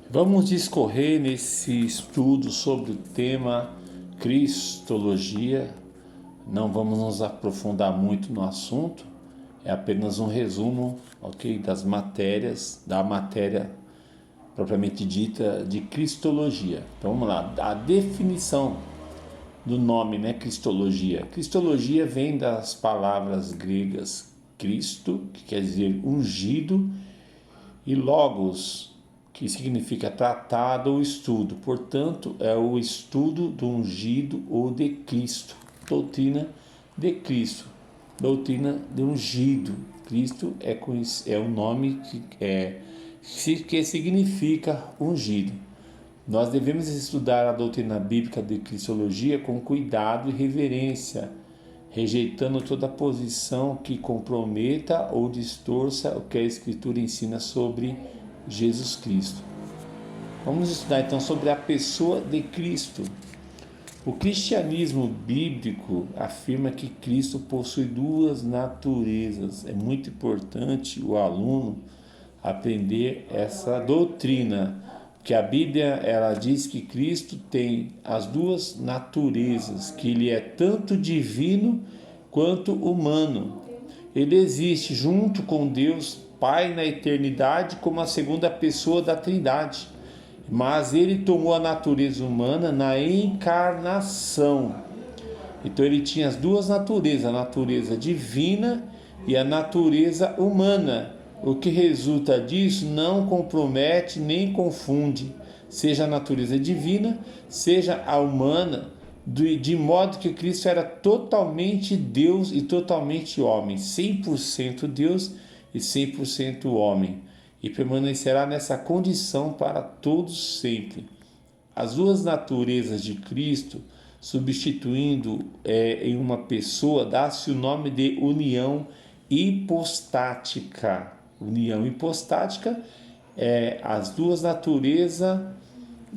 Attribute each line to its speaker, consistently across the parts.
Speaker 1: Vamos discorrer nesse estudo sobre o tema Cristologia. Não vamos nos aprofundar muito no assunto, é apenas um resumo, ok, da matéria propriamente dita de Cristologia. Então vamos lá, a definição do nome, né, Cristologia. Cristologia vem das palavras gregas Cristo, que quer dizer ungido, e Logos, que significa tratado ou estudo. Portanto, é o estudo do ungido ou de Cristo. Doutrina de Cristo. Doutrina de ungido. Cristo é um nome que significa ungido. Nós devemos estudar a doutrina bíblica de Cristologia com cuidado e reverência, rejeitando toda posição que comprometa ou distorça o que a Escritura ensina sobre Jesus Cristo. Vamos estudar então sobre a pessoa de Cristo. O cristianismo bíblico afirma que Cristo possui duas naturezas. É muito importante o aluno aprender essa doutrina, que a Bíblia ela diz que Cristo tem as duas naturezas, que ele é tanto divino quanto humano. Ele existe junto com Deus Pai na eternidade como a segunda pessoa da Trindade, mas ele tomou a natureza humana na encarnação. Então ele tinha as duas naturezas, a natureza divina e a natureza humana. O que resulta disso não compromete nem confunde, seja a natureza divina, seja a humana, de modo que Cristo era totalmente Deus e totalmente homem, 100% Deus e 100% homem, e permanecerá nessa condição para todos sempre. As duas naturezas de Cristo, substituindo em uma pessoa, dá-se o nome de união hipostática. União hipostática é as duas naturezas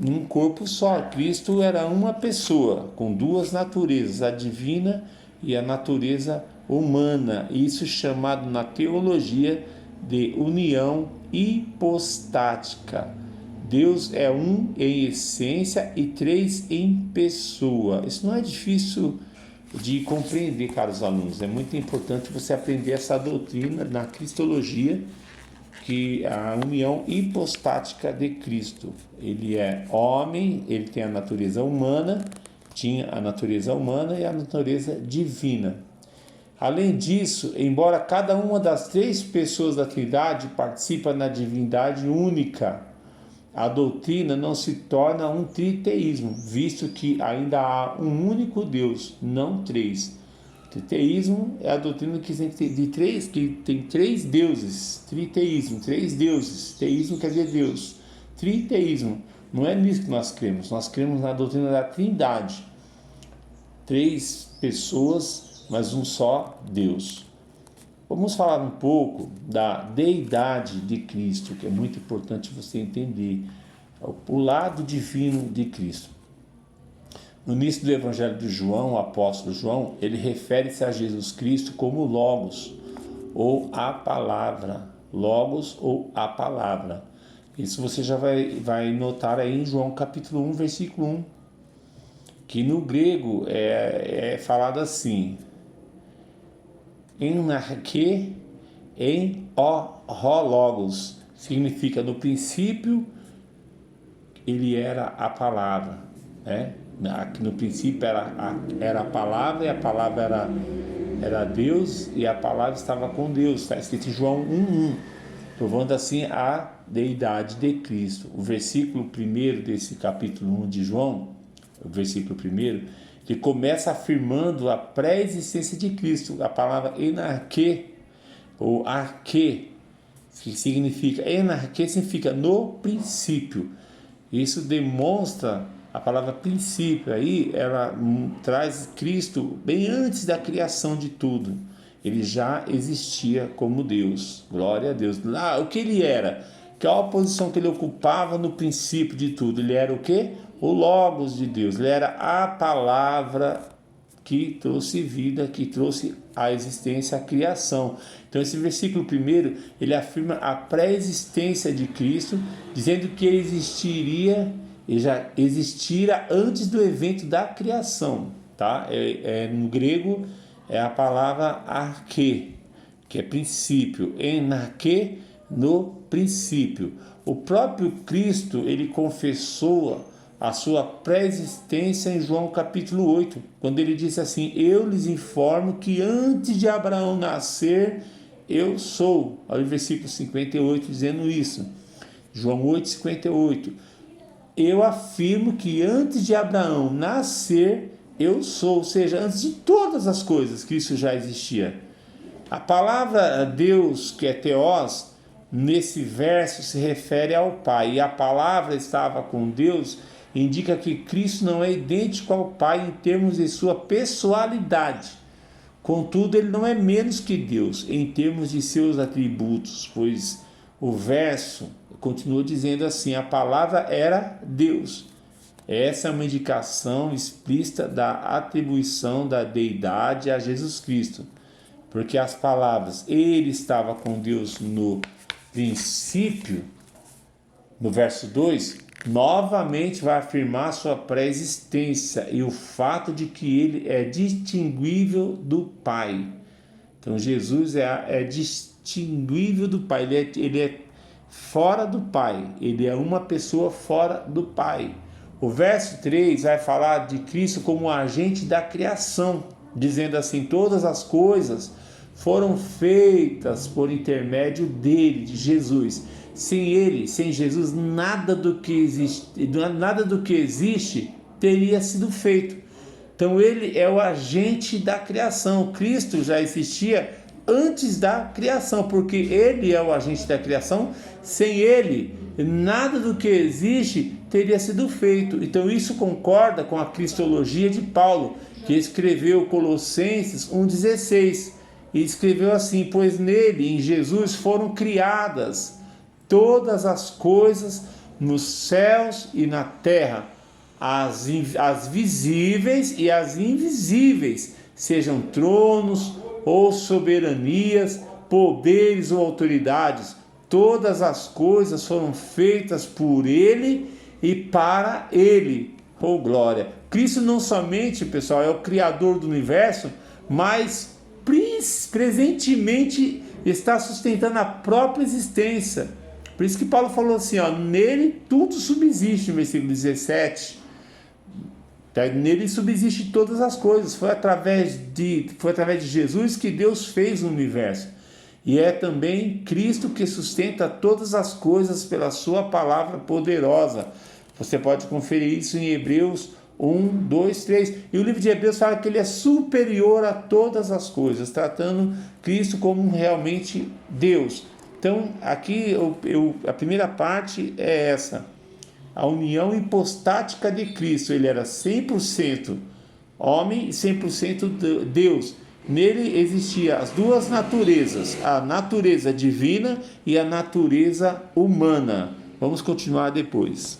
Speaker 1: em um corpo só. Cristo era uma pessoa com duas naturezas, a divina e a natureza humana. Isso é chamado na teologia de união hipostática. Deus é um em essência e três em pessoa. Isso não é difícil de compreender, caros alunos. É muito importante você aprender essa doutrina na Cristologia, que é a união hipostática de Cristo. Ele é homem, ele tem a natureza humana, tinha a natureza humana e a natureza divina. Além disso, embora cada uma das três pessoas da Trindade participe na divindade única, a doutrina não se torna um triteísmo, visto que ainda há um único Deus, não três. Triteísmo é a doutrina que tem três deuses. Triteísmo, três deuses. Teísmo quer dizer Deus. Triteísmo, não é nisso que nós cremos. Nós cremos na doutrina da Trindade. Três pessoas, mas um só Deus. Vamos falar um pouco da deidade de Cristo, que é muito importante você entender o lado divino de Cristo. No início do Evangelho de João, o apóstolo João, ele refere-se a Jesus Cristo como Logos, ou a Palavra. Logos ou a Palavra. Isso você já vai notar aí em João capítulo 1, versículo 1, que no grego é falado assim: Enarque em o Logos, significa no princípio ele era a palavra, né? No princípio era a palavra, e a palavra era Deus, e a palavra estava com Deus. Está escrito em João 1:1, provando assim a deidade de Cristo. O versículo 1 desse capítulo 1 de João, o versículo 1, que começa afirmando a pré-existência de Cristo. A palavra enarque, ou arque, que significa, enarque significa no princípio. Isso demonstra a palavra princípio. Aí ela traz Cristo bem antes da criação de tudo. Ele já existia como Deus. Glória a Deus. Lá, o que ele era? Qual a posição que ele ocupava no princípio de tudo? Ele era o quê? O Logos de Deus. Ele era a palavra que trouxe vida, que trouxe a existência, a criação. Então esse versículo primeiro, ele afirma a pré-existência de Cristo, dizendo que ele já existira antes do evento da criação, tá? No grego é a palavra arche, que é princípio, enarche, no princípio. O próprio Cristo, ele confessou a sua pré-existência em João capítulo 8, quando ele disse assim: eu lhes informo que antes de Abraão nascer, eu sou. Olha o versículo 58 dizendo isso. João 8, 58. Eu afirmo que antes de Abraão nascer, eu sou. Ou seja, antes de todas as coisas, Cristo já existia. A palavra Deus, que é Theos, nesse verso se refere ao Pai. E a palavra estava com Deus indica que Cristo não é idêntico ao Pai em termos de sua pessoalidade. Contudo, ele não é menos que Deus em termos de seus atributos, pois o verso continua dizendo assim: a palavra era Deus. Essa é uma indicação explícita da atribuição da deidade a Jesus Cristo, porque as palavras ele estava com Deus no princípio, no verso 2, novamente vai afirmar sua pré-existência e o fato de que ele é distinguível do Pai. Então Jesus é distinguível do Pai, ele é fora do Pai, ele é uma pessoa fora do Pai. O verso 3 vai falar de Cristo como agente da criação, dizendo assim: todas as coisas foram feitas por intermédio dele, de Jesus. Sem ele, sem Jesus, nada do que existe teria sido feito. Então ele é o agente da criação. Cristo já existia antes da criação, porque ele é o agente da criação. Sem ele, nada do que existe teria sido feito. Então isso concorda com a cristologia de Paulo, que escreveu Colossenses 1,16, e escreveu assim: pois nele, em Jesus, foram criadas todas as coisas nos céus e na terra, as visíveis e as invisíveis, sejam tronos ou soberanias, poderes ou autoridades. Todas as coisas foram feitas por ele e para ele. Oh, glória! Cristo não somente, pessoal, é o Criador do universo, mas presentemente está sustentando a própria existência. Por isso que Paulo falou assim, nele tudo subsiste, no versículo 17. Nele subsiste todas as coisas. Foi através de Jesus que Deus fez o universo. E é também Cristo que sustenta todas as coisas pela sua palavra poderosa. Você pode conferir isso em Hebreus 1, 2, 3. E o livro de Hebreus fala que ele é superior a todas as coisas, tratando Cristo como realmente Deus. Então, aqui a primeira parte é essa: a união hipostática de Cristo. Ele era 100% homem e 100% Deus. Nele existiam as duas naturezas, a natureza divina e a natureza humana. Vamos continuar depois.